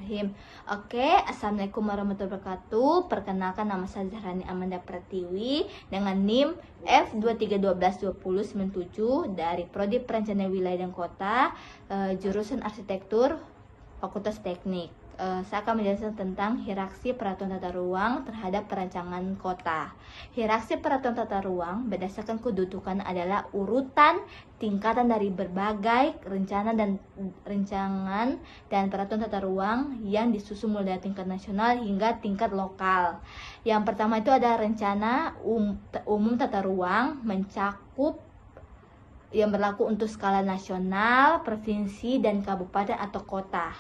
Bismillahirrahmanirrahim. Oke, Assalamualaikum warahmatullahi wabarakatuh. Perkenalkan, nama saya Zahrani Amanda Pratiwi dengan NIM F23122097 dari Prodi Perencanaan Wilayah dan Kota, jurusan Arsitektur, Fakultas Teknik. Saya akan menjelaskan tentang hierarki peraturan tata ruang terhadap perancangan kota. Hierarki peraturan tata ruang berdasarkan kedudukan adalah urutan tingkatan dari berbagai rancangan dan peraturan tata ruang yang disusun mulai dari tingkat nasional hingga tingkat lokal. Yang pertama itu ada rencana umum tata ruang, mencakup yang berlaku untuk skala nasional, provinsi, dan kabupaten atau kota.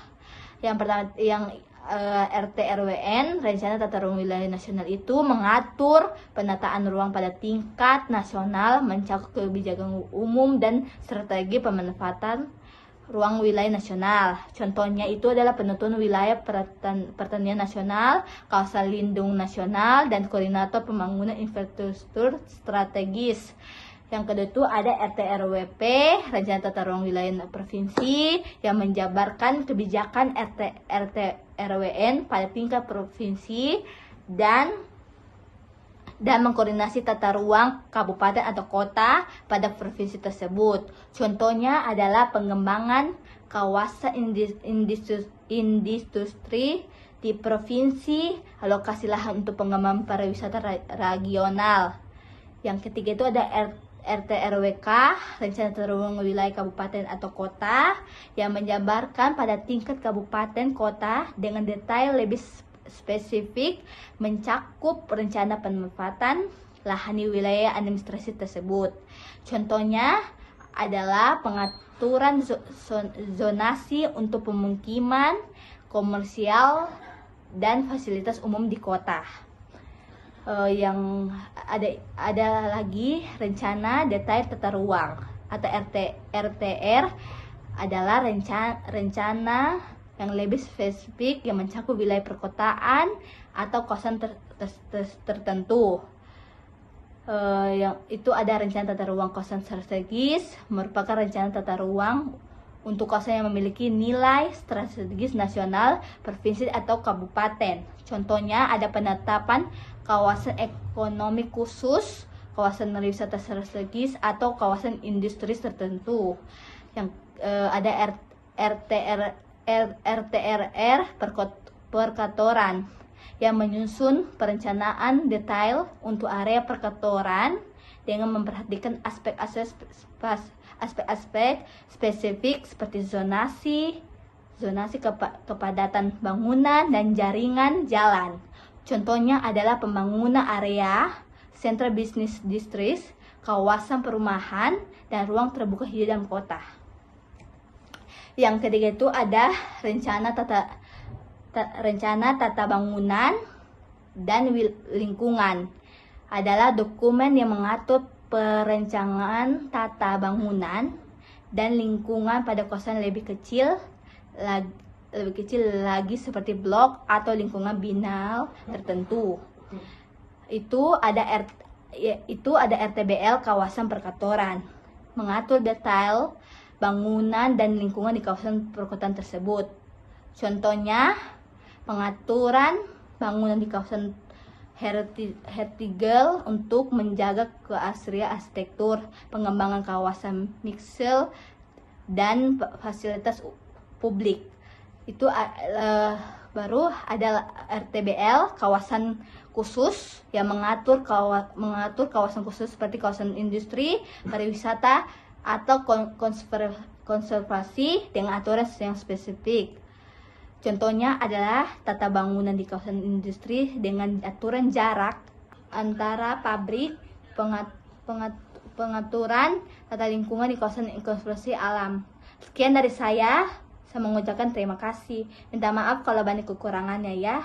Yang pertama, RT/RWN, Rencana Tata Ruang Wilayah Nasional, itu mengatur penataan ruang pada tingkat nasional, mencakup kebijakan umum dan strategi pemanfaatan ruang wilayah nasional. Contohnya itu adalah penentuan wilayah pertanian nasional, kawasan lindung nasional, dan koordinator pembangunan infrastruktur strategis. Yang kedua itu ada RT/RWP, Rencana Tata Ruang Wilayah Provinsi, yang menjabarkan kebijakan RT/RWN pada tingkat provinsi dan mengkoordinasi tata ruang kabupaten atau kota pada provinsi tersebut. Contohnya adalah pengembangan kawasan industri di provinsi, alokasi lahan untuk pengembangan pariwisata regional. Yang ketiga itu ada RT/RWK, Rencana Tata Ruang Wilayah Kabupaten atau Kota, yang menjabarkan pada tingkat kabupaten kota dengan detail lebih spesifik, mencakup rencana pemanfaatan lahan di wilayah administrasi tersebut. Contohnya adalah pengaturan zonasi untuk pemukiman, komersial, dan fasilitas umum di kota. Yang ada lagi rencana detail tata ruang atau RTR adalah rencana yang lebih spesifik yang mencakup wilayah perkotaan atau kawasan tertentu. Yang itu ada rencana tata ruang kawasan strategis, merupakan rencana tata ruang untuk kawasan yang memiliki nilai strategis nasional, provinsi atau kabupaten. Contohnya ada penetapan kawasan ekonomi khusus, kawasan wisata strategis, atau kawasan industri tertentu. Yang ada RTRR perkantoran yang menyusun perencanaan detail untuk area perkantoran dengan memperhatikan aspek-aspek spesifik seperti zonasi kepadatan bangunan dan jaringan jalan. Contohnya adalah pembangunan area, sentra bisnis distrik, kawasan perumahan, dan ruang terbuka hijau dalam kota. Yang ketiga itu ada rencana tata bangunan dan lingkungan. Adalah dokumen yang mengatur perencanaan tata bangunan dan lingkungan pada kawasan lebih kecil lagi seperti blok atau lingkungan binal tertentu. Itu ada RTBL kawasan perkantoran, mengatur detail bangunan dan lingkungan di kawasan perkotaan tersebut. Contohnya pengaturan bangunan di kawasan heritage untuk menjaga keasrian arsitektur, pengembangan kawasan mixel dan fasilitas publik. Itu baru ada RTBL kawasan khusus yang mengatur kawasan khusus seperti kawasan industri, pariwisata, atau konservasi dengan aturan yang spesifik. Contohnya adalah tata bangunan di kawasan industri dengan aturan jarak antara pabrik, pengaturan tata lingkungan di kawasan konservasi alam. Sekian dari saya mengucapkan terima kasih. Minta maaf kalau banyak kekurangannya ya.